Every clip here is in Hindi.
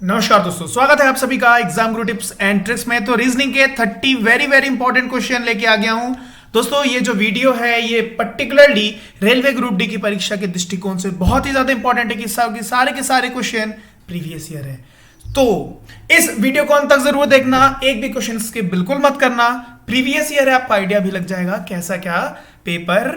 नमस्कार दोस्तों, स्वागत है आप सभी का exam Guru tips and tricks में। तो रीजनिंग के 30 वेरी वेरी इंपॉर्टेंट क्वेश्चन लेके आ गया हूं दोस्तों। ये जो वीडियो है ये पर्टिकुलरली रेलवे ग्रुप डी की परीक्षा के दृष्टिकोण से बहुत ही ज्यादा इंपॉर्टेंट है कि सारे के सारे क्वेश्चन प्रीवियस ईयर है। तो इस वीडियो को अंत तक जरूर देखना, एक भी क्वेश्चन स्किप बिल्कुल मत करना। प्रीवियस ईयर है, आपको आइडिया भी लग जाएगा कैसा क्या पेपर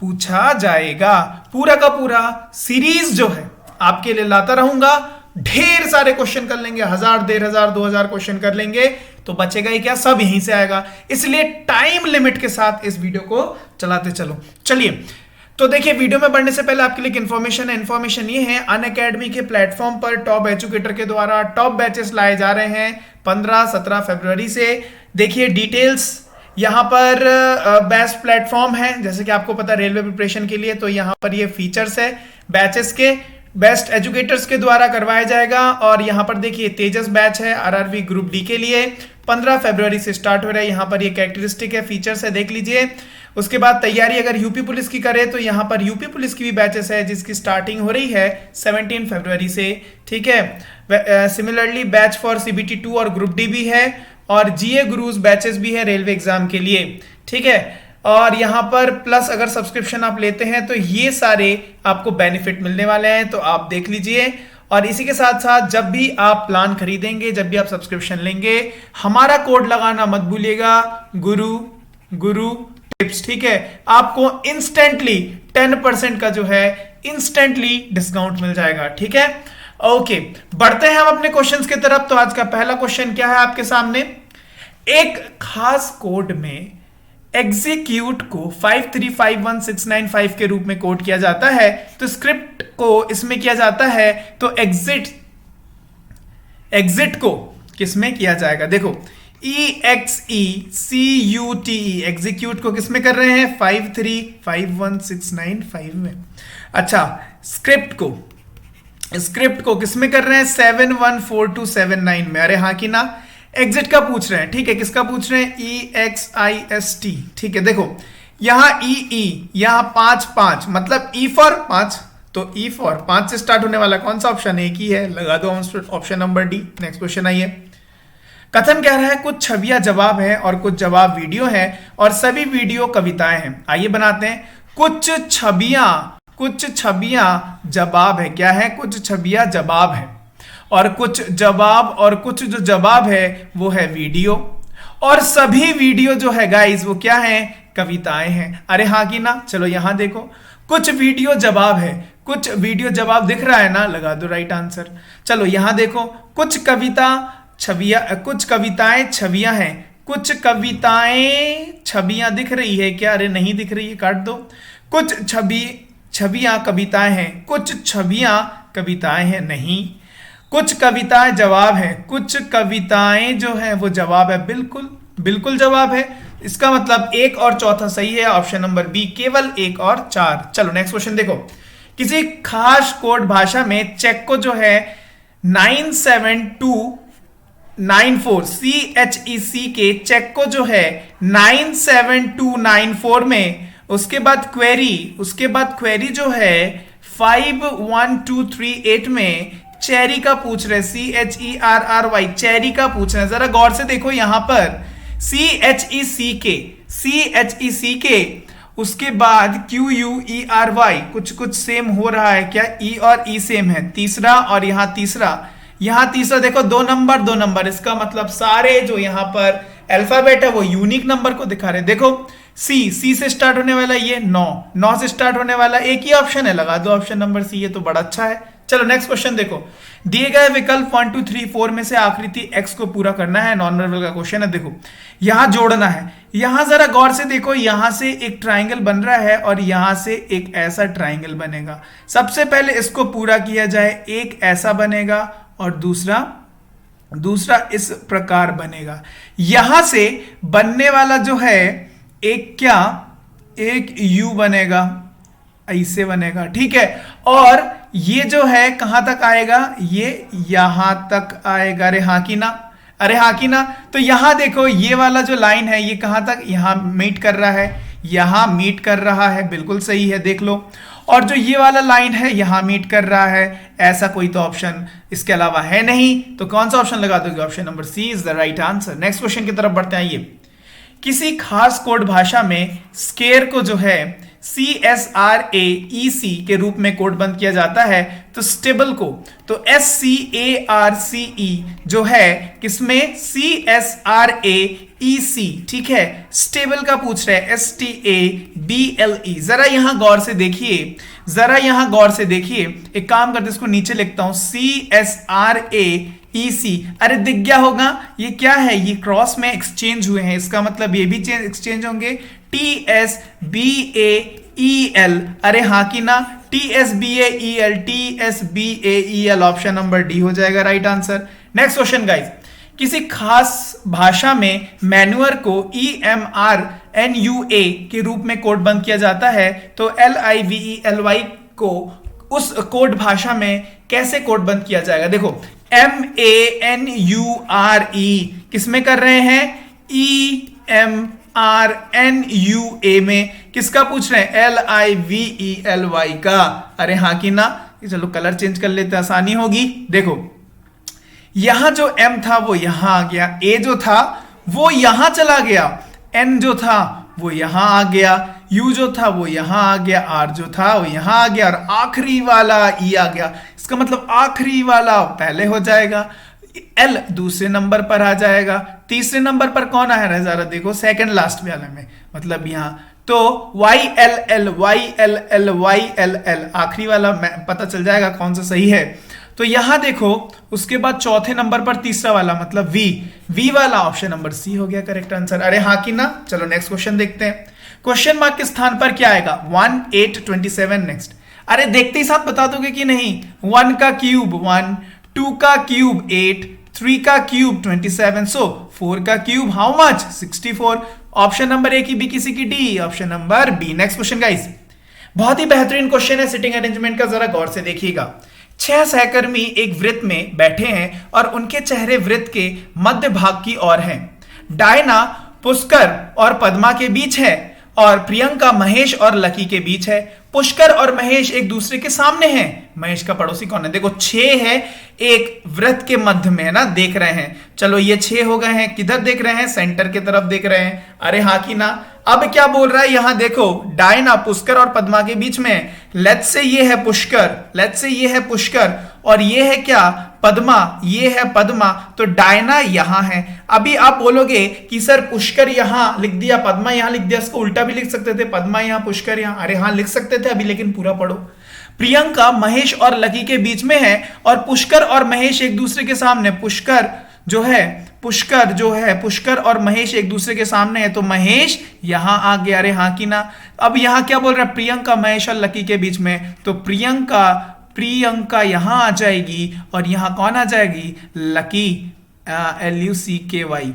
पूछा जाएगा। पूरा का पूरा सीरीज जो है आपके लिए लाता रहूंगा। ढेर सारे क्वेश्चन कर लेंगे, 1000 1500 2000 क्वेश्चन कर लेंगे, तो बचेगा ही क्या, सब यहीं से आएगा। इसलिए टाइम लिमिट के साथ इस वीडियो को चलाते चलो। चलिए, तो देखिए वीडियो में बढ़ने से पहले आपके लिए इंफॉर्मेशन है। इंफॉर्मेशन ये है, अनअकैडमी के प्लेटफॉर्म पर टॉप एजुकेटर के द्वारा टॉप बैचेस लाए जा रहे हैं 15-17 फरवरी से। देखिए डिटेल्स यहाँ पर बेस्ट प्लेटफॉर्म है, जैसे कि आपको पता रेलवे प्रिपरेशन के लिए, तो यहाँ पर ये फीचर्स है बैचेस के, बेस्ट एजुकेटर्स के द्वारा करवाया जाएगा। और यहाँ पर देखिए तेजस बैच है आरआरबी ग्रुप डी के लिए, 15 फरवरी से स्टार्ट हो रहा है। यहाँ पर ये कैरेक्टरिस्टिक है, फीचर्स है, देख लीजिए। उसके बाद तैयारी अगर यूपी पुलिस की करे तो यहाँ पर यूपी पुलिस की भी बैचेस है, जिसकी स्टार्टिंग हो रही है 17 फरवरी से, ठीक है। सिमिलरली बैच फॉर सीबीटी 2 और ग्रुप डी भी है, और जीए गुरुज बैचेस भी है रेलवे एग्जाम के लिए, ठीक है। और यहाँ पर प्लस अगर सब्सक्रिप्शन आप लेते हैं तो ये सारे आपको बेनिफिट मिलने वाले हैं, तो आप देख लीजिए। और इसी के साथ साथ जब भी आप प्लान खरीदेंगे, जब भी आप सब्सक्रिप्शन लेंगे, हमारा कोड लगाना मत भूलिएगा, गुरु टिप्स, ठीक है। आपको इंस्टेंटली 10% का जो है इंस्टेंटली डिस्काउंट मिल जाएगा, ठीक है। ओके, बढ़ते हैं हम अपने क्वेश्चंस की तरफ। तो आज का पहला क्वेश्चन क्या है आपके सामने, एक खास कोड में एग्जीक्यूट को 5351695 के रूप में कोड किया जाता है, तो स्क्रिप्ट को इसमें किया जाता है, तो एग्जिट को किसमें किया जाएगा। देखो EXECUTE एग्जीक्यूट को किसमें कर रहे हैं, 5351695 में। अच्छा, स्क्रिप्ट को किसमें कर रहे हैं, 714279 में। अरे हाँ कि ना, एग्जिट का पूछ रहे हैं, ठीक है। किसका पूछ रहे हैं, EXIST, ठीक है। देखो यहां EE, यहां 5 मतलब E फॉर 5, तो E फॉर 5 से स्टार्ट होने वाला कौन सा ऑप्शन, एक ही है, लगा दो option number D. Next question आइए। कथन कह रहा है कुछ छवियां जवाब है और कुछ जवाब वीडियो है, और सभी वीडियो कविताएं हैं। आइए बनाते हैं। कुछ छवियां जवाब है, क्या है, कुछ छवियां जवाब है, और कुछ जो जवाब है वो है वीडियो, और सभी वीडियो जो है गाइस वो क्या है, कविताएं हैं। अरे हाँ कि ना, चलो यहां देखो, कुछ वीडियो जवाब है, कुछ वीडियो जवाब दिख रहा है ना, लगा दो राइट आंसर। चलो यहां देखो, कुछ कविताएं छवियां हैं, कुछ कविताएं छवियां दिख रही है क्या, अरे नहीं दिख रही है, काट दो। कुछ छवियां कविताएं हैं, कुछ छवियां कविताएं हैं, नहीं। कुछ कविताएं जवाब है, कुछ कविताएं जो है वो जवाब है, बिल्कुल जवाब है। इसका मतलब एक और चौथा सही है, ऑप्शन नंबर बी, केवल 1 और 4। चलो नेक्स्ट क्वेश्चन देखो। किसी खास कोड भाषा में चेक को जो है 97294 CHEC के चेक को जो है 97294 में, उसके बाद क्वेरी जो है 51238 में चेरी का पूछ रहे, CHERRY, चेरी का पूछ रहे हैं। जरा गौर से देखो यहां पर CHEC के उसके बाद QUERY, कुछ सेम हो रहा है क्या, E और E सेम है, तीसरा और यहां तीसरा देखो, दो नंबर, इसका मतलब सारे जो यहां पर अल्फाबेट है वो यूनिक नंबर को दिखा रहे। देखो सी से स्टार्ट होने वाला ये 9 से स्टार्ट होने वाला एक ही ऑप्शन है, लगा दो ऑप्शन नंबर सी, ये तो बड़ा अच्छा है। चलो नेक्स्ट क्वेश्चन देखो। दिए गए विकल्प 1 2 3 4 में से आकृति X को पूरा करना है, नॉन वर्बल का क्वेश्चन है। देखो यहां जोड़ना है, यहां जरा गौर से देखो, यहां से एक ट्राइंगल बन रहा है और यहां से एक ऐसा ट्राइंगल बनेगा। सबसे पहले इसको पूरा किया जाए, एक ऐसा बनेगा और दूसरा इस प्रकार बनेगा। यहां से बनने वाला जो है एक U बनेगा, ऐसे बनेगा, ठीक है। और ये जो है कहां तक आएगा, ये यहां तक आएगा। अरे हाँ कि ना, तो यहां देखो ये वाला जो लाइन है ये कहां तक, यहां मीट कर रहा है, बिल्कुल सही है, देख लो। और जो ये वाला लाइन है यहां मीट कर रहा है, ऐसा कोई तो ऑप्शन इसके अलावा है नहीं, तो कौन सा ऑप्शन लगा दोगे? Option number C is the right answer. Next question की तरफ बढ़ते हैं। ये किसी खास कोड भाषा में स्केयर को जो है CSRAEC के रूप में कोडबंद किया जाता है, तो स्टेबल को तो SCARCE जो है किसमें? CSRAEC, ठीक है। स्टेबल का पूछ रहे हैं STABLE। जरा यहां गौर से देखिए, जरा यहां गौर से देखिए। एक काम करते इसको नीचे लिखता हूं CSRAEC। अरे दिख गया होगा ये क्या है? ये क्रॉस में एक्सचेंज हुए हैं, इसका मतलब ये भी एक्सचेंज होंगे। TSBAEL, अरे हाँ कि ना? TSBAEL, TSBAEL, option number D हो जाएगा right answer. Next question guys, किसी खास भाषा में मैन्युअर को EMRNUA के रूप में कोडबंद किया जाता है, तो LIVELY को उस कोड भाषा में कैसे कोडबंद किया जाएगा? देखो MANURE किसमें कर रहे हैं? EMRNUA में। किसका पूछ रहे हैं? LIVELY का। अरे हाँ कि ना? चलो कलर चेंज कर लेते, आसानी होगी। देखो यहां जो M था वो यहां आ गया, A जो था वो यहां चला गया, N जो था वो यहां आ गया, U जो था वो यहां आ गया, R जो था वो यहां आ गया, और आखिरी वाला E आ गया। इसका मतलब आखिरी वाला पहले हो जाएगा, L दूसरे नंबर पर आ जाएगा, तीसरे नंबर पर कौन आ रहा है? जरा देखो सेकंड लास्ट वाले में, मतलब यहां तो YLL आखिरी वाला पता चल जाएगा कौन सा सही है। तो यहां देखो उसके बाद चौथे नंबर पर तीसरा वाला मतलब V वाला, ऑप्शन नंबर सी हो गया करेक्ट आंसर। अरे हाँ कि ना? चलो नेक्स्ट क्वेश्चन देखते हैं। क्वेश्चन मार्क के स्थान पर क्या आएगा? 1 8 27। नेक्स्ट, अरे देखते ही साथ बता दोगे कि नहीं? 1 का क्यूब 1, 2 का क्यूब 8, 3 का क्यूब 27, सो 4 का cube how much? 64। Option number A की बी, किसी की D, option number B. Next question guys, बहुत ही बेहतरीन क्वेश्चन है सिटिंग अरेंजमेंट का, जरा गौर से देखिएगा। 6 सहकर्मी एक वृत्त में बैठे हैं और उनके चेहरे वृत्त के मध्य भाग की ओर हैं। डायना पुष्कर और पद्मा के बीच है और प्रियंका महेश और लकी के बीच है। पुष्कर और महेश एक दूसरे के सामने हैं। महेश का पड़ोसी कौन है? देखो 6 है, एक वृत्त के मध्य में है ना, देख रहे हैं। चलो ये 6 हो गए हैं, किधर देख रहे हैं? सेंटर की तरफ देख रहे हैं। अरे हाँ कि ना? अब क्या बोल रहा है यहां देखो, डायना पुष्कर और पद्मा के बीच में। लेट्स से ये है पुष्कर, लेट्स से ये है पुष्कर, और ये है क्या? पद्मा, ये है पद्मा, तो डायना यहां है। अभी आप बोलोगे कि सर पुष्कर यहां लिख दिया, पद्मा यहां लिख दिया, इसको उल्टा भी लिख सकते थे, पद्मा यहां पुष्कर यहां। अरे हाँ लिख सकते थे अभी, लेकिन पूरा पढ़ो। प्रियंका महेश और लकी के बीच में है और पुष्कर और महेश एक दूसरे के सामने। पुष्कर जो है पुष्कर और महेश एक दूसरे के सामने है, तो महेश यहां आ गया। अरे हाँ कि ना? अब यहां क्या बोल रहा है? प्रियंका महेश और लकी के बीच में, तो प्रियंका यहां आ जाएगी और यहां कौन आ जाएगी? Lucky, LUCKY।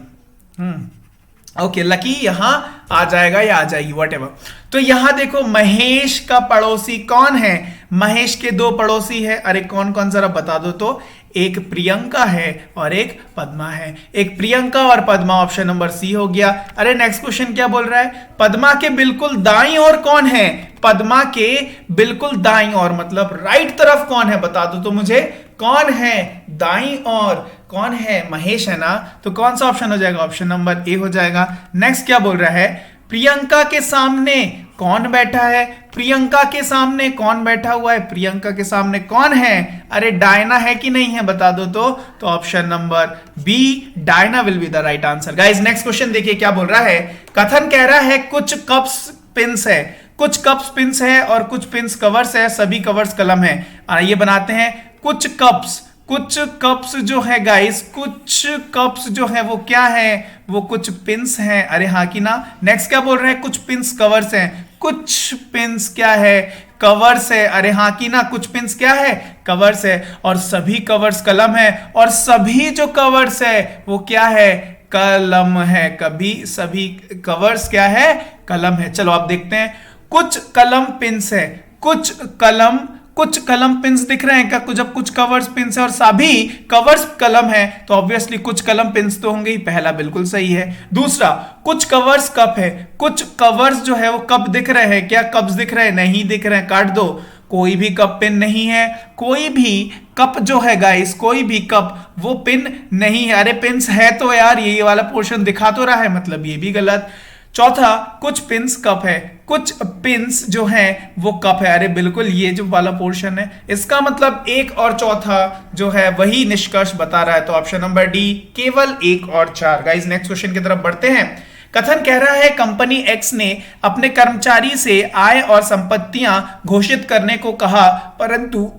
ओके, लकी यहां आ जाएगा या आ जाएगी, व्हाटएवर। तो यहां देखो महेश का पड़ोसी कौन है? महेश के 2 पड़ोसी है। अरे कौन कौन जरा बता दो तो। एक प्रियंका है और एक पद्मा है। एक प्रियंका और पद्मा, ऑप्शन नंबर सी हो गया। अरे नेक्स्ट क्वेश्चन क्या बोल रहा है? पद्मा के बिल्कुल दाईं ओर कौन है? पद्मा के बिल्कुल दाईं ओर मतलब राइट तरफ कौन है? बता दो तो मुझे, कौन है दाईं ओर? कौन है? महेश है ना, तो कौन सा ऑप्शन हो जाएगा? ऑप्शन नंबर ए हो जाएगा। नेक्स्ट क्या बोल रहा है? प्रियंका के सामने कौन बैठा है? प्रियंका के सामने कौन बैठा हुआ है? प्रियंका के सामने कौन है? अरे डायना है कि नहीं है? बता दो तो option number B, Diana will be the right answer. Guys next question देखिए क्या बोल रहा है। कथन कह रहा है कुछ कप्स पिंस है, कुछ कप्स पिंस है और कुछ पिंस कवर्स है, सभी कवर्स कलम है। ये बनाते हैं कुछ कप्स जो है गाइस, कुछ कप्स जो है वो क्या है? वो कुछ पिंस हैं। अरे हाँ कि ना? नेक्स्ट क्या बोल रहे हैं? कुछ पिंस कवर्स हैं। कुछ पिंस क्या है? कवर्स है। अरे हाँ कि ना? कुछ पिंस क्या है? कवर्स है। और सभी कवर्स कलम है, और सभी जो कवर्स है वो क्या है? कलम है। कभी सभी कवर्स क्या है? कलम है। चलो आप देखते हैं, कुछ कलम पिंस है, कुछ कलम पिंस दिख रहे हैं क्या? जब कुछ कवर्स पिंस है और सभी कवर्स कलम है, तो ऑब्वियसली कुछ कलम पिंस तो होंगे ही, पहला बिल्कुल सही है। दूसरा, कुछ कवर्स कप है। कुछ कवर्स जो है वो कप दिख रहे हैं क्या? कप्स दिख रहे हैं? नहीं दिख रहे हैं, काट दो। कोई भी कप पिन नहीं है, कोई भी कप जो है गाइस, कोई भी कप वो पिन नहीं है। अरे पिंस है तो यार, ये वाला पोर्शन दिखा तो रहा है, मतलब ये भी गलत। चौथा, कुछ पिंस कप है, कुछ पिंस जो है वो कप है। अरे बिल्कुल ये जो वाला पोर्शन है, इसका मतलब एक और चौथा जो है वही निष्कर्ष बता रहा है। तो ऑप्शन नंबर डी, केवल एक और चार। गाइस नेक्स्ट क्वेश्चन की तरफ बढ़ते हैं। कथन कह रहा है कंपनी एक्स ने अपने कर्मचारी से आय और संपत्तियां घोषित करने को कहा, परंतु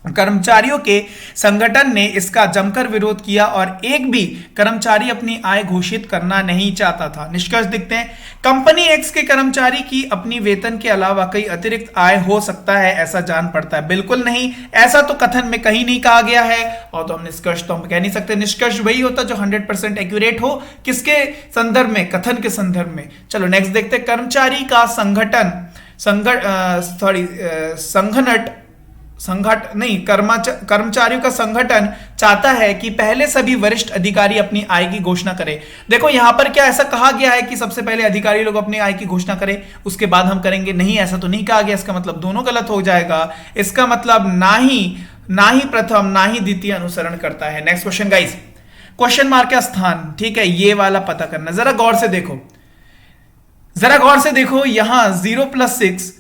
कर्मचारियों के संगठन ने इसका जमकर विरोध किया और एक भी कर्मचारी अपनी आय घोषित करना नहीं चाहता था। निष्कर्ष देखते हैं। कंपनी एक्स के कर्मचारी की अपनी वेतन के अलावा कई अतिरिक्त आय हो सकता है, ऐसा जान पड़ता है। बिल्कुल नहीं, ऐसा तो कथन में कहीं नहीं कहा गया है, और तो हम निष्कर्ष तो हम कह नहीं सकते। निष्कर्ष वही होता जो 100% एक्यूरेट हो, किसके संदर्भ में, कथन के संदर्भ में। चलो नेक्स्ट देखते हैं। कर्मचारी का कर्मचारियों का संगठन चाहता है कि पहले सभी वरिष्ठ अधिकारी अपनी आय की घोषणा करें। देखो यहां पर क्या ऐसा कहा गया है कि सबसे पहले अधिकारी लोग अपनी आय की घोषणा करें, उसके बाद हम करेंगे? नहीं, ऐसा तो नहीं कहा गया। इसका मतलब दोनों गलत हो जाएगा। इसका मतलब ना ही प्रथम ना ही द्वितीय अनुसरण करता है। Next question guys, question mark का स्थान, ठीक है, ये वाला पता करना। जरा गौर से देखो, यहां 0 + 6,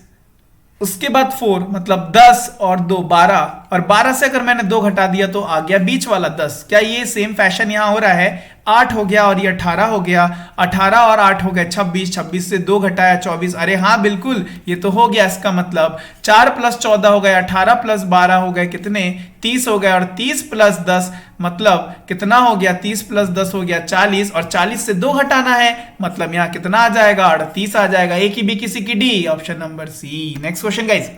उसके बाद 4, मतलब 10 और 2 12, और 12 से अगर मैंने 2 घटा दिया तो आ गया बीच वाला 10। क्या ये सेम फैशन यहां हो रहा है? 8 हो गया और ये 18 हो गया, 18 और 8 हो गया 26, 26 से 2 घटाया 24। अरे हाँ बिल्कुल, ये तो हो गया। इसका मतलब 4 + 14 हो गया, 18 + 12 हो गए कितने? 30 हो गया, और 30 + 10 मतलब कितना हो गया? 30 + 10 हो गया 40, और 40 से 2 घटाना है, मतलब यहां कितना आ जाएगा? 38 आ जाएगा। ए की बी किसी की D, option number C. Next question guys,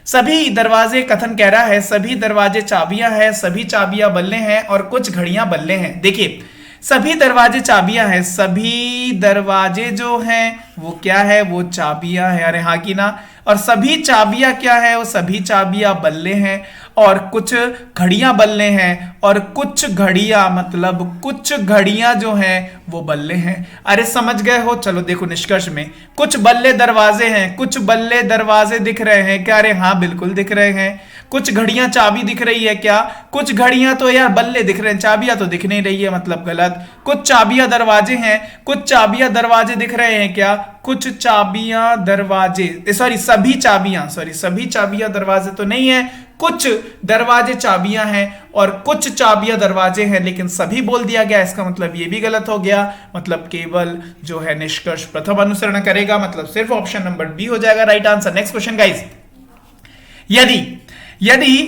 सभी दरवाजे, कथन कह रहा है सभी दरवाजे चाबियां हैं, सभी चाबियां बल्ले हैं और कुछ घड़ियां बल्ले हैं। देखिए सभी दरवाजे चाबियां हैं, सभी दरवाजे जो हैं वो क्या है? वो चाबियां हैं। अरे हाँ की ना। और सभी चाबियां क्या है? वो सभी चाबियां बल्ले हैं, और कुछ घड़ियां बल्ले हैं, और कुछ घड़ियां मतलब कुछ घड़ियां जो हैं वो बल्ले हैं। अरे समझ गए हो? चलो देखो निष्कर्ष में, कुछ बल्ले दरवाजे हैं, कुछ बल्ले दरवाजे दिख रहे हैं क्या? अरे हाँ बिल्कुल दिख रहे हैं। कुछ घड़ियां चाबी दिख रही है क्या? कुछ घड़ियां तो यार बल्ले दिख रहे हैं, चाबियां तो दिख नहीं रही है, मतलब गलत। कुछ चाबियां दरवाजे हैं, कुछ चाबियां दरवाजे दिख रहे हैं क्या? कुछ चाबियां दरवाजे, सभी चाबियां दरवाजे तो नहीं है, कुछ दरवाजे चाबियां हैं और कुछ चाबियां दरवाजे हैं, लेकिन सभी बोल दिया गया। इसका मतलब ये भी गलत हो गया, मतलब केवल जो है निष्कर्ष प्रथम अनुसरण करेगा, मतलब सिर्फ ऑप्शन नंबर बी हो जाएगा right answer. Next question guys, यदि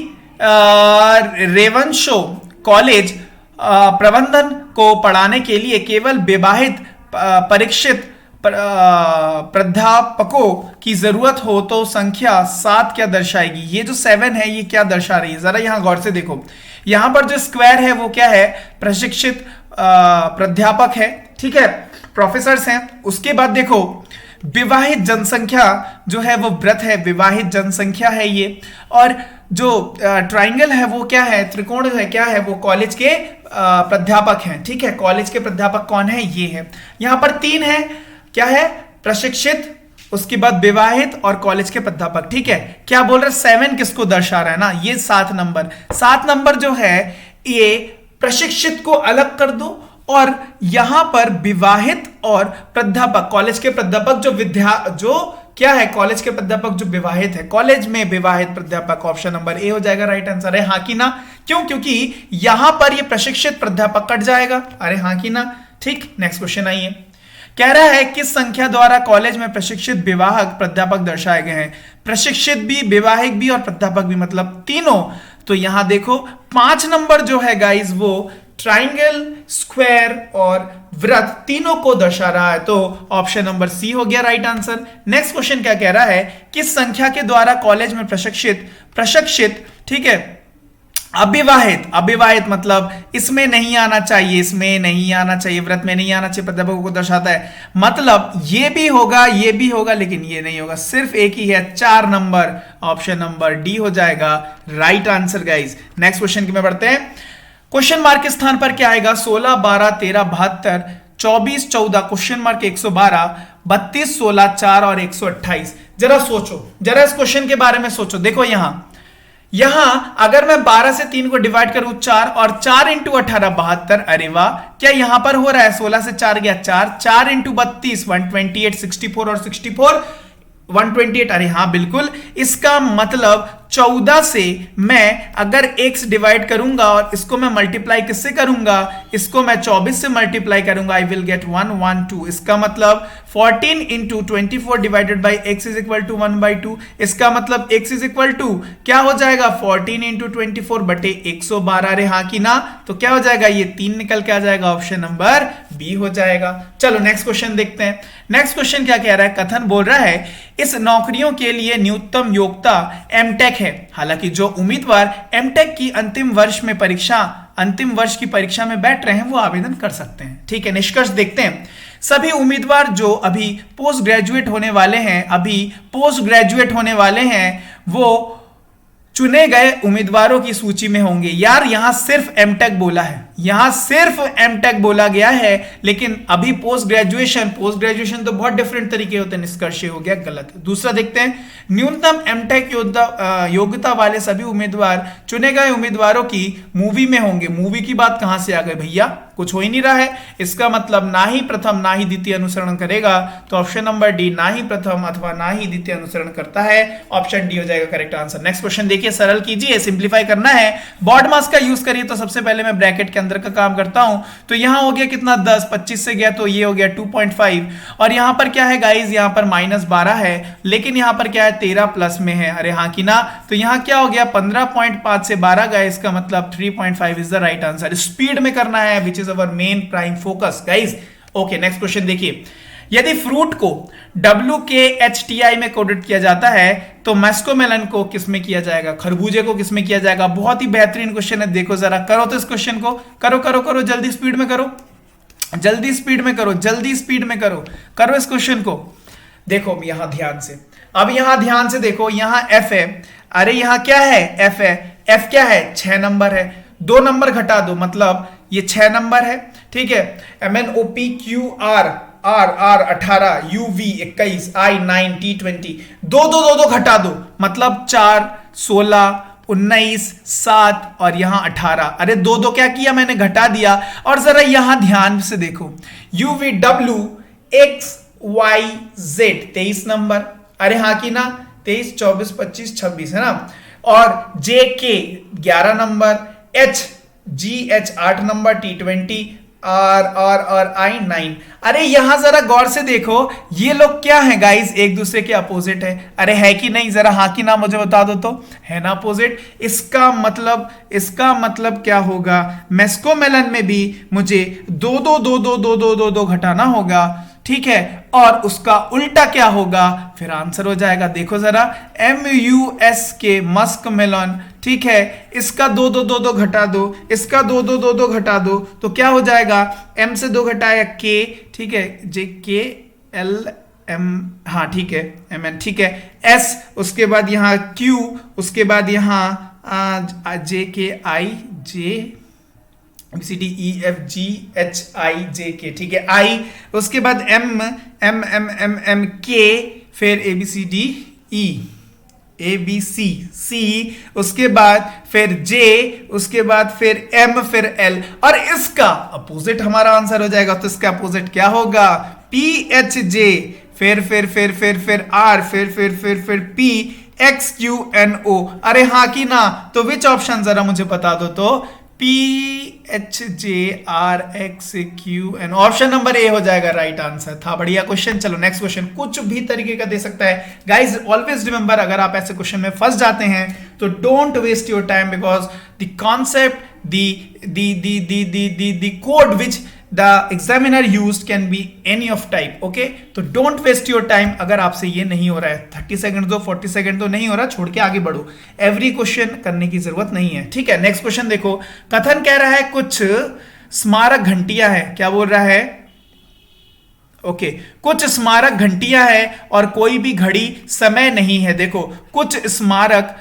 रेवंशो कॉलेज प्रबंधन को पढ़ाने के लिए केवल विवाहित परीक्षित प्राध्यापकों की जरूरत हो तो संख्या 7 क्या दर्शाएगी? ये जो 7 है ये क्या दर्शा रही है? जरा यहां गौर से देखो, यहां पर जो स्क्वायर है वो क्या है? प्रशिक्षित प्राध्यापक है, ठीक है, प्रोफेसर्स हैं। उसके बाद देखो विवाहित जनसंख्या जो है वो व्रत है, विवाहित जनसंख्या है ये, और जो ट्राइंगल है वो क्या है? त्रिकोण है, क्या है? वो कॉलेज के प्राध्यापक हैं, ठीक है। कॉलेज के प्राध्यापक कौन है? ये है। यहां पर 3 है, क्या है? प्रशिक्षित, उसके बाद विवाहित और कॉलेज के प्राध्यापक, ठीक है। क्या बोल रहे? 7 किसको दर्शा रहा है ना? ये 7 नंबर जो है ये प्रशिक्षित को अलग कर दो, और यहां पर विवाहित और प्राध्यापक, कॉलेज के प्राध्यापक जो क्या है? कॉलेज के प्राध्यापक जो विवाहित है, कॉलेज में विवाहित प्राध्यापक, ऑप्शन नंबर ए हो जाएगा राइट आंसर। है हाँ की ना? क्यों? क्योंकि यहां पर ये प्रशिक्षित प्राध्यापक कट जाएगा। अरे हाँ की ना? ठीक। नेक्स्ट क्वेश्चन आइए, कह रहा है किस संख्या द्वारा कॉलेज में प्रशिक्षित विवाहक प्राध्यापक दर्शाए गए हैं? प्रशिक्षित भी, विवाहिक भी और प्राध्यापक भी, मतलब तीनों। तो यहां देखो 5 नंबर जो है गाइस वो ट्राइंगल, स्क्वायर और वृत्त तीनों को दर्शा रहा है, तो ऑप्शन नंबर सी हो गया राइट आंसर। नेक्स्ट क्वेश्चन क्या कह रहा है? किस संख्या के द्वारा कॉलेज में प्रशिक्षित, ठीक है, अविवाहित मतलब इसमें नहीं आना चाहिए, इसमें नहीं आना चाहिए, व्रत में नहीं आना चाहिए, प्राध्यापकों को दर्शाता है, मतलब ये भी होगा लेकिन ये नहीं होगा, सिर्फ एक ही है, 4 नंबर, ऑप्शन नंबर डी हो जाएगा right answer guys. Next question की में बढ़ते हैं। क्वेश्चन मार्क के स्थान पर क्या आएगा? 16, 12, 13, 72, 24, 14, क्वेश्चन मार्क 112, 32, 16, 4 और 128। जरा सोचो, जरा इस क्वेश्चन के बारे में सोचो। देखो यहां अगर मैं 12 से 3 को डिवाइड करूं 4 और 4 इंटू 18 72, अरे वाह, क्या यहां पर हो रहा है 16 से 4 गया 4 इंटू 32 128, 64 और 64 128, अरे हाँ बिल्कुल। इसका मतलब 14 से मैं अगर x डिवाइड करूंगा और इसको मैं मल्टीप्लाई किससे करूंगा, इसको मैं 24 से मल्टीप्लाई करूंगा, आई विल गेट 112। इसका मतलब 14 into 24 divided by x is equal to 1/2। इसका मतलब x इज इक्वल टू क्या हो जाएगा 14 इंटू 24 बटे 112, अरे हाँ कि ना। तो क्या हो जाएगा, ये 3 निकल के आ जाएगा, ऑप्शन नंबर बी हो जाएगा। चलो नेक्स्ट क्वेश्चन देखते हैं। नेक्स्ट क्वेश्चन क्या कह रहा है, कथन बोल रहा है इस नौकरियों के लिए न्यूनतम योग्यता एमटेक है। हालांकि जो उम्मीदवार एमटेक की अंतिम वर्ष की परीक्षा में बैठ रहे हैं वो आवेदन कर सकते हैं। ठीक है, निष्कर्ष देखते हैं। सभी उम्मीदवार जो अभी पोस्ट ग्रेजुएट होने वाले हैं वो चुने गए उम्मीदवारों की सूची में होंगे। यार यहां सिर्फ एमटेक बोला गया है, लेकिन अभी पोस्ट ग्रेजुएशन तो बहुत डिफरेंट तरीके होते हैं। निष्कर्ष हो गया गलत। दूसरा देखते हैं, न्यूनतम एमटेक योग्यता वाले सभी उम्मीदवार चुने गए उम्मीदवारों की मूवी में होंगे। मूवी की बात कहां से आ गई भैया, कुछ हो ही नहीं रहा है। इसका मतलब ना ही प्रथम ना ही द्वितीय अनुसरण करेगा, तो ऑप्शन नंबर डी ना ही प्रथम अथवा ना ही द्वितीय अनुसरण करता है, ऑप्शन डी हो जाएगा करेक्ट आंसर। नेक्स्ट क्वेश्चन देखिए, सरल कीजिए, सिंप्लीफाई करना है। बॉड मास का यूज करिए, तो सबसे पहले मैं ब्रैकेट के अंदर का काम करता हूं। तो यहां हो गया कितना 10, 25 से गया तो ये हो गया 2.5, और यहां पर क्या है गाइज, यहां पर -12 है, लेकिन यहां पर क्या है 13 प्लस में है, अरे हाँ कि ना। तो यहां क्या हो गया 15.5 से 12 गया, इसका मतलब 3.5 is the right answer. Speed में करना है, which is our main prime focus guys. Okay, next question देखिए, यदि फ्रूट को WKHTI में कोडेड किया जाता है तो मैस्कोमेलन को किसमें किया जाएगा, खरबूजे को किसमें किया जाएगा। बहुत ही बेहतरीन क्वेश्चन है, देखो जरा, करो तो इस क्वेश्चन को, करो जल्दी स्पीड में करो, करो इस क्वेश्चन को। देखो यहां ध्यान से, अब यहां ध्यान से देखो, यहां F है, अरे यहां क्या है F है, F क्या है 6 नंबर है, 2 नंबर घटा दो, मतलब ये 6 नंबर है। ठीक है, MNOPQR R 18, UV 21, I 9, T 20, दो घटा दो, मतलब 4, 16, 19, 7 और यहां 18, अरे दो क्या किया मैंने, घटा दिया। और जरा यहां ध्यान से देखो, UVW XYZ 23 नंबर, अरे हाँ कि ना, 23, 24, 25, 26 है ना, और JK 11 number, HGH 8 number, T20, और I 9। अरे यहां जरा गौर से देखो, ये लोग क्या है गाइस, एक दूसरे के अपोजिट है, अरे है कि नहीं, जरा हाँ कि ना मुझे बता दो तो, है ना अपोजिट। इसका मतलब क्या होगा, मैस्कोमेलन में भी मुझे दो घटाना होगा। ठीक है, और उसका उल्टा क्या होगा, फिर आंसर हो जाएगा। देखो जरा, MUSK मस्कमेलन, ठीक है, इसका दो घटा दो, इसका दो घटा दो, तो क्या हो जाएगा, M से 2 घटाया K, ठीक है, JKLM, हाँ ठीक है, MN, ठीक है, S, उसके बाद यहां Q, उसके बाद यहां JKIJ ABCDEFGHIJK, ठीक है, I, उसके बाद MMMMK, फिर ABCDE ABC, उसके बाद फिर J, उसके बाद फिर M, फिर L, और इसका अपोजिट हमारा आंसर हो जाएगा। तो इसका अपोजिट क्या होगा, PHJ, फिर R, फिर PXQNO, अरे हाँ कि ना। तो विच ऑप्शन जरा मुझे बता दो तो, PHJRXQN, ऑप्शन नंबर ए हो जाएगा राइट आंसर। था बढ़िया क्वेश्चन। चलो नेक्स्ट क्वेश्चन, कुछ भी तरीके का दे सकता है गाइज। ऑलवेज रिमेंबर, अगर आप ऐसे क्वेश्चन में फंस जाते हैं तो don't waste your time, because the concept, the code which the examiner used can be any of type, okay? तो don't waste your time। अगर आपसे ये नहीं हो रहा है, 30 सेकंड दो, 40 सेकंड तो नहीं हो रहा, छोड़ के आगे बढ़ो, एवरी क्वेश्चन करने की जरूरत नहीं है। ठीक है, नेक्स्ट क्वेश्चन देखो, कथन कह रहा है कुछ स्मारक घंटियां हैं, क्या बोल रहा है, ओके, कुछ स्मारक घंटियां हैं और कोई भी घड़ी समय नहीं है। देखो कुछ स्मारक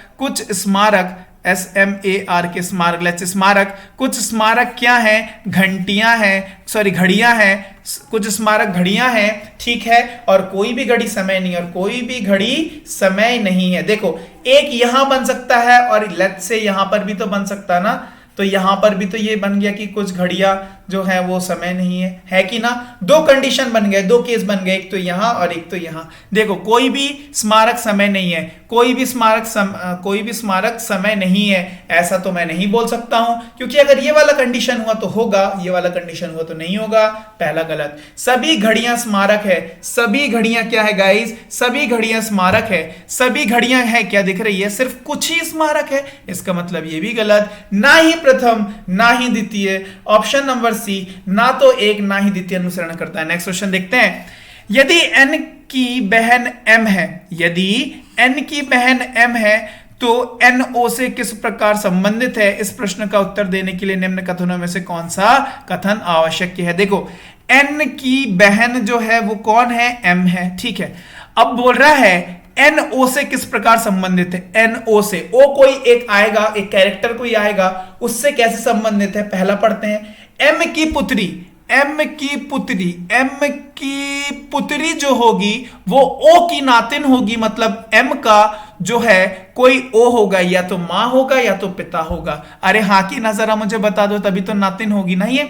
SMAR के स्मारक, लेट्स से स्मारक, कुछ स्मारक क्या है, घंटियां हैं, सॉरी घड़ियां हैं, कुछ स्मारक घड़ियां हैं, ठीक है, और कोई भी घड़ी समय नहीं, और कोई भी घड़ी समय नहीं है। देखो एक यहां बन सकता है और लेट्स से यहां पर भी तो बन सकता है ना, तो यहां पर भी तो ये बन गया कि कुछ घड़ियां जो है वो समय नहीं है कि ना, दो कंडीशन बन गए, दो केस बन गए, एक तो यहां और एक तो यहां। देखो कोई भी स्मारक समय नहीं है, कोई भी स्मारक समय नहीं है, ऐसा तो मैं नहीं बोल सकता हूं, क्योंकि अगर ये वाला कंडीशन हुआ तो होगा, ये वाला कंडीशन हुआ तो नहीं होगा, पहला गलत। सभी घड़ियां स्मारक है, सभी घड़ियां क्या है गाइस, सभी घड़ियां स्मारक है, सभी घड़ियां है क्या दिख रही है, सिर्फ कुछ ही स्मारक है, इसका मतलब ये भी गलत। ना ही प्रथम ना ही द्वितीय, ऑप्शन नंबर सी, ना तो एक ना ही द्वितीय अनुसरण करता है। नेक्स्ट क्वेश्चन देखते हैं। यदि n की बहन m है, यदि n की बहन m है तो NO से किस प्रकार संबंधित है? इस प्रश्न का उत्तर देने के लिए निम्न कथनों में से कौन सा कथन आवश्यक है? देखो n की बहन जो है वो कौन है, m है, ठीक है। अब बोल रहा है NO से किस प्रकार संबंधित है, NO से, O कोई एक आएगा, एक कैरेक्टर कोई आएगा, उससे कैसे संबंधित है, पहला पढ़ते हैं। M की पुत्री, M की पुत्री, M की पुत्री जो होगी वो O की नातिन होगी, मतलब M का जो है कोई O होगा, या तो मां होगा या तो पिता होगा। अरे हाँ की ना जरा मुझे बता दो, तभी तो नातिन होगी ना ये।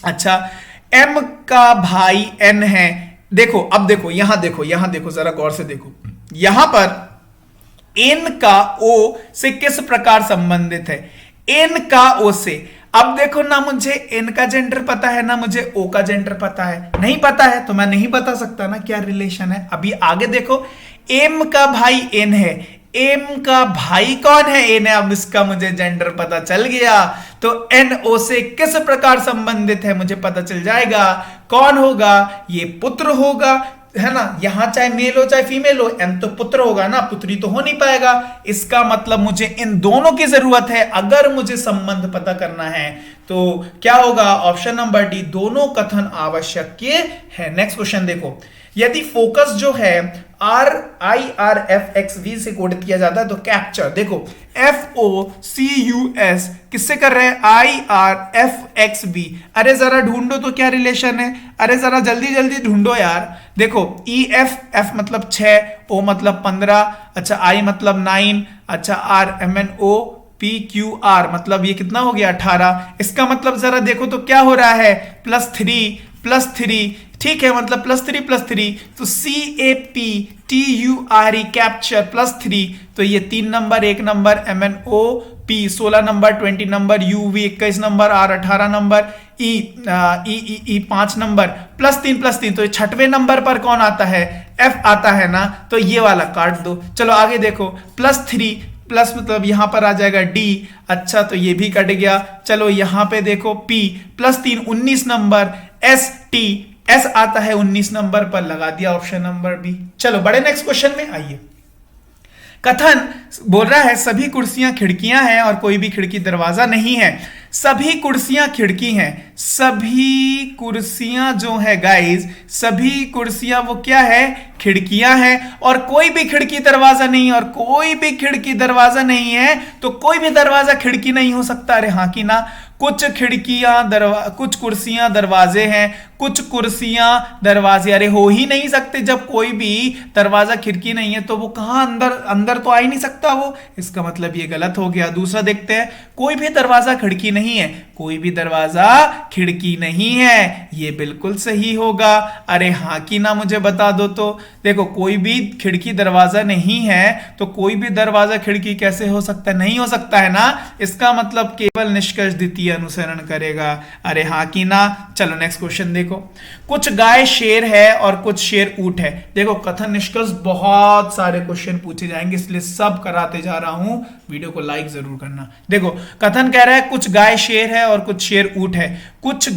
अच्छा, M का भाई N है। देखो अब देखो यहां देखो, यहां देखो जरा गौर से देखो, यहां पर N का O से किस प्रकार संबंधित है, N का O से। अब देखो ना मुझे N का जेंडर पता है ना मुझे O का जेंडर पता है, नहीं पता है तो मैं नहीं बता सकता ना क्या रिलेशन है। अभी आगे देखो, M का भाई N है, M का भाई कौन है, N है, अब इसका मुझे जेंडर पता चल गया, तो NO से किस प्रकार संबंधित है मुझे पता चल जाएगा, कौन होगा, ये पुत्र होगा, है ना, यहां चाहे मेल हो चाहे फीमेल हो, M तो पुत्र होगा ना, पुत्री तो हो नहीं पाएगा। इसका मतलब मुझे इन दोनों की जरूरत है अगर मुझे संबंध पता करना है, तो क्या होगा, ऑप्शन नंबर डी, दोनों कथन आवश्यक है। नेक्स्ट क्वेश्चन देखो, यदि फोकस जो है RIRFXV से कोडित किया जाता है तो कैप्चर, देखो FOCUS किससे कर रहे हैं, IRFXV। अरे जरा ढूंढो तो क्या रिलेशन है, अरे जरा जल्दी जल्दी ढूंढो यार। देखो EF, F मतलब 6, O मतलब 15, अच्छा I मतलब 9, अच्छा RMNO PQR मतलब ये कितना हो गया, 18। इसका मतलब जरा देखो तो क्या हो रहा है, +3, ठीक है, मतलब +3, तो CAPTURE कैप्चर +3, तो ये 3 number, 1 number, MNOP 16 number, 20 number, UV 21 number, R 18 number, E 5 number, +3, तो ये 6वें नंबर पर कौन आता है, F आता है ना, तो ये वाला काट दो। चलो आगे देखो, +3 प्लस मतलब यहां पर आ जाएगा D, अच्छा तो ये भी कट गया। चलो यहां पे देखो P +3 19 नंबर, S आता है 19 नंबर पर, लगा दिया ऑप्शन नंबर बी। चलो बड़े नेक्स्ट क्वेश्चन में आइए। कथन बोल रहा है सभी कुर्सियां खिड़कियां हैं और कोई भी खिड़की दरवाजा नहीं है। सभी कुर्सियां खिड़की हैं, सभी कुर्सियां जो है गाइस, सभी कुर्सियां वो क्या है, खिड़कियां हैं, और कोई भी खिड़की दरवाजा नहीं, और कोई भी खिड़की दरवाजा नहीं है तो कोई भी दरवाजा खिड़की नहीं हो सकता। अरे हाँ की ना, कुछ कुछ कुर्सियां दरवाजे हैं, कुछ कुर्सियां दरवाजे, अरे हो ही नहीं सकते। जब कोई भी दरवाजा खिड़की नहीं है तो वो कहां अंदर तो आ ही नहीं सकता वो, इसका मतलब ये गलत हो गया। दूसरा देखते हैं, कोई भी दरवाजा खिड़की नहीं है, कोई भी दरवाजा खिड़की नहीं है, ये बिल्कुल सही होगा। अरे हाँ की ना मुझे बता दो तो। देखो कोई भी खिड़की दरवाजा नहीं है तो कोई भी दरवाजा खिड़की कैसे हो सकता है, नहीं हो सकता है ना, इसका मतलब केवल निष्कर्ष द्वितीय अनुसरण करेगा। अरे हाँ की ना। चलो नेक्स्ट क्वेश्चन देखो, कुछ गाय शेर है और कुछ शेर ऊंट है। देखो कथन निष्कर्ष बहुत सारे क्वेश्चन पूछे जाएंगे, इसलिए सब कराते जा रहा हूं, वीडियो को लाइक जरूर करना। देखो कथन कह रहा है कुछ गाय शेर है और कुछ शेर ऊंट है। कुछ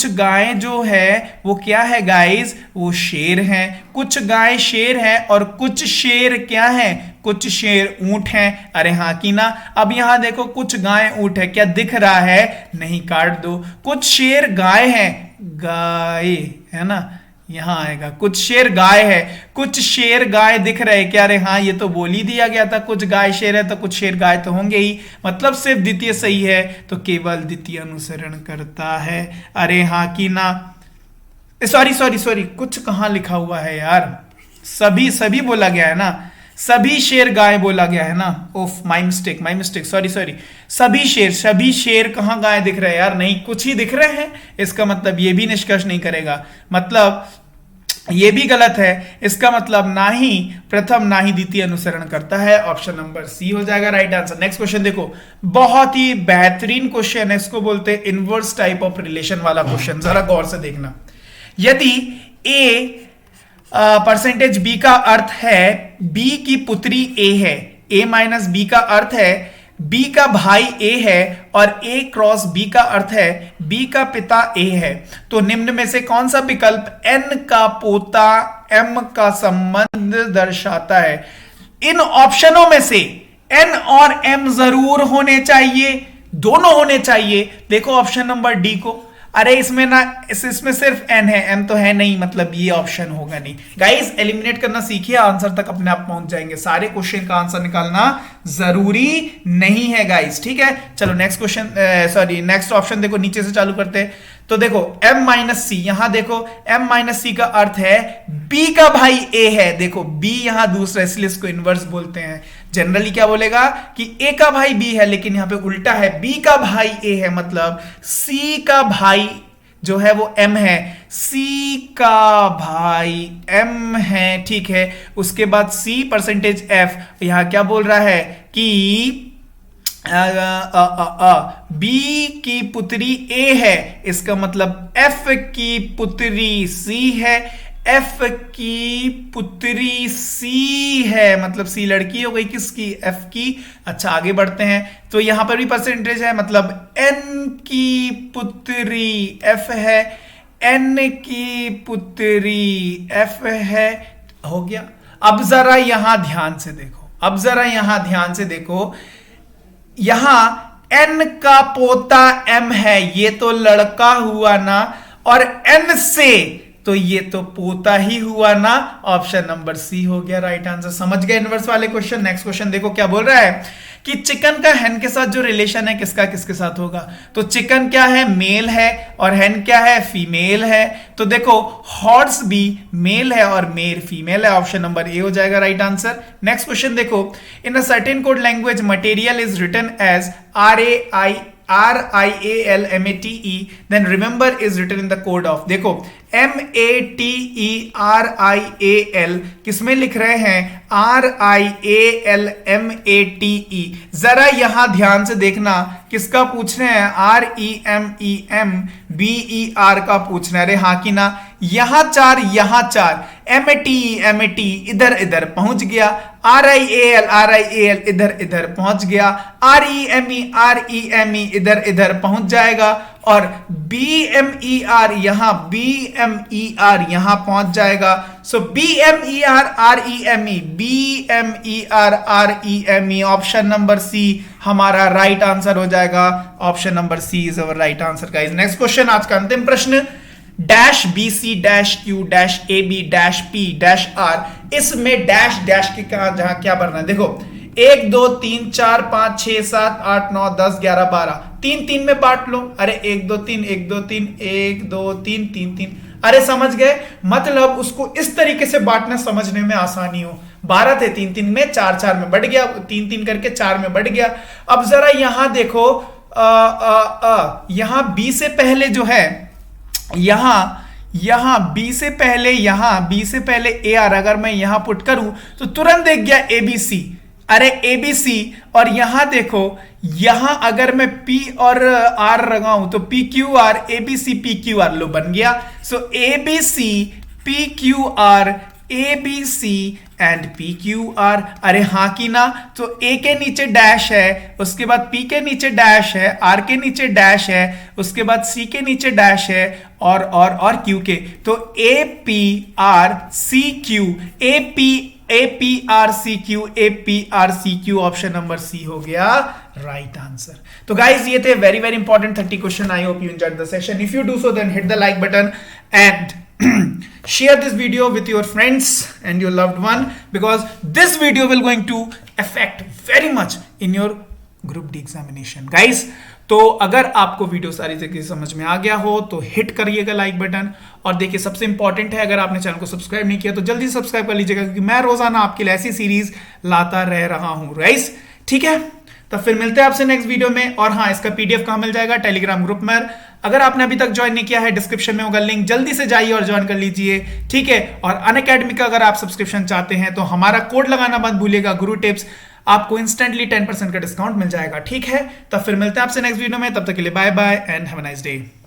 गाय जो है वो क्या है गाइस, वो शेर है। कुछ गाय शेर है और कुछ शेर क्या है, कुछ शेर ऊंट हैं। अरे हाँ की ना। अब यहां देखो कुछ गाय ऊंट है, क्या दिख रहा है, नहीं, काट दो। कुछ शेर गाय है, गाय है ना, यहां आएगा। कुछ शेर गाय है, कुछ शेर गाय दिख रहे क्या? अरे हाँ, ये तो बोल ही दिया गया था, कुछ गाय शेर है तो कुछ शेर गाय तो होंगे ही, मतलब सिर्फ द्वितीय सही है, तो केवल द्वितीय अनुसरण करता है। अरे हाँ कि ना, सॉरी सॉरी सॉरी, कुछ कहां लिखा हुआ है यार, सभी सभी बोला गया है ना, सभी शेर गाय बोला गया है ना। ओफ, माय मिस्टेक, सॉरी सॉरी। सभी शेर कहां गाय दिख रहे हैं यार? नहीं, कुछ ही दिख रहे हैं। इसका मतलब ये भी निष्कर्ष नहीं करेगा, मतलब ये भी गलत है। इसका मतलब ना ही प्रथम ना ही द्वितीय अनुसरण करता है। ऑप्शन नंबर सी हो जाएगा राइट आंसर। नेक्स्ट क्वेश्चन देखो, बहुत ही बेहतरीन क्वेश्चन है, इसको बोलते हैं इनवर्स टाइप ऑफ रिलेशन वाला क्वेश्चन। जरा गौर से देखना, यदि ए परसेंटेज बी का अर्थ है बी की पुत्री ए है, ए माइनस बी का अर्थ है बी का भाई ए है, और ए क्रॉस बी का अर्थ है बी का पिता ए है, तो निम्न में से कौन सा विकल्प एन का पोता एम का संबंध दर्शाता है? इन ऑप्शनों में से एन और एम जरूर होने चाहिए, दोनों होने चाहिए। देखो ऑप्शन नंबर डी को, अरे इसमें ना इसमें सिर्फ एन है, एम तो है नहीं, मतलब ये ऑप्शन होगा नहीं। गाइस एलिमिनेट करना सीखिए, आंसर तक अपने आप पहुंच जाएंगे। सारे क्वेश्चन का आंसर निकालना जरूरी नहीं है गाइस, ठीक है। चलो next question, sorry next option देखो, नीचे से चालू करते हैं। तो देखो m माइनस सी, यहां देखो m माइनस सी का अर्थ है b का भाई a है। देखो b यहां दूसरा, इसलिए इसको इनवर्स बोलते हैं। जनरली क्या बोलेगा कि a का भाई b है, लेकिन यहां पे उल्टा है, b का भाई a है, मतलब c का भाई जो है वो m है, c का भाई m है, ठीक है। उसके बाद c परसेंटेज f, यहां क्या बोल रहा है कि बी की पुत्री ए है, इसका मतलब एफ की पुत्री सी है, एफ की पुत्री सी है, मतलब सी लड़की हो गई, किसकी? एफ की। अच्छा आगे बढ़ते हैं, तो यहां पर भी परसेंटेज है, मतलब एन की पुत्री एफ है, एन की पुत्री एफ है, हो गया। अब जरा यहां ध्यान से देखो, अब जरा यहां ध्यान से देखो, यहां n का पोता m है, ये तो लड़का हुआ ना, और n से तो ये तो पोता ही हुआ ना। ऑप्शन नंबर सी हो गया राइट आंसर। समझ गए इनवर्स वाले क्वेश्चन। नेक्स्ट क्वेश्चन देखो क्या बोल रहा है कि चिकन का हेन के साथ जो रिलेशन है किसका किसके साथ होगा? तो चिकन क्या है? मेल है, और हेन क्या है? फीमेल है। तो देखो हॉर्स भी मेल है और मेल फीमेल है। ऑप्शन नंबर ए हो जाएगा राइट आंसर। नेक्स्ट क्वेश्चन देखो, in a certain code language material is written as RIALMATE, then remember is written in the code of, देखो MATERIAL किसमें लिख रहे हैं? RIALMATE। जरा यहां ध्यान से देखना, किसका पूछ रहे हैं? REMEMBER का पूछ रहे हैं। अरे हाँ कि ना, यहां चार MATE इधर इधर पहुंच गया, RIAL इधर इधर पहुंच गया, REME इधर इधर पहुंच जाएगा, और BMER यहां पहुंच जाएगा। So BMER REME option number C हमारा राइट आंसर हो जाएगा। Option number C is our right answer guys. Next question, आज का अंतिम प्रश्न, dash BC dash Q dash AB dash P dash R, इसमें डैश डैश के जहां क्या भरना है? देखो 1 2 3 4 5 6 7 8 9 10 11 12, 3 3 में बांट लो। अरे 1 2 3 1 2 3 1 2 3 3 3, अरे समझ गए? मतलब उसको इस तरीके से बांटना समझने में आसानी हो। 12 थे, 3 3 में 4 4 में बढ़ गया, 3 3 करके 4 में बढ़ गया। अब जरा यहां देखो, यहां B से पहले जो है, यहां B से पहले AR अगर मैं यहां पुट करूं तो तुरंत देख गया ABC। अरे ABC, और यहां देखो, यहां अगर मैं P और R लगाऊं तो PQR ABC PQR लो बन गया। सो ABC PQR ABC and PQR। अरे हाँ कि ना, तो A के नीचे डैश है, उसके बाद P के नीचे डैश है, R के नीचे डैश है, उसके बाद C के नीचे डैश है, और Q के, तो APRCQ ऑप्शन नंबर सी हो गया राइट आंसर। तो गाइज ये थे very very important 30 question. I hope you enjoyed the session. If you do so then hit the like button and share this video with your friends and your loved one because this video will going to affect very much in your group D examination guys. तो अगर आपको वीडियो सारी जगह समझ में आ गया हो तो हिट करिएगा लाइक बटन, और देखिए सबसे इंपॉर्टेंट है अगर आपने चैनल को सब्सक्राइब नहीं किया तो जल्दी सब्सक्राइब कर लीजिएगा क्योंकि मैं रोजाना आपके लिए ऐसी सीरीज लाता रह रहा हूं राइस। ठीक है, तो फिर मिलते हैं आपसे नेक्स्ट वीडियो में। और हाँ, इसका पीडीएफ कहां मिल जाएगा? टेलीग्राम ग्रुप में। अगर आपने अभी तक ज्वाइन नहीं किया है डिस्क्रिप्शन में होगा लिंक, जल्दी से जाइए और ज्वाइन कर लीजिए। ठीक है, और अनअकैडमी का अगर आप सब्सक्रिप्शन चाहते हैं तो हमारा कोड लगाना मत भूलिएगा, गुरु टिप्स, आपको इंस्टेंटली 10% का डिस्काउंट मिल जाएगा। ठीक है, तब फिर मिलते हैं आपसे नेक्स्ट वीडियो में, तब तक के लिए bye bye and have a nice day.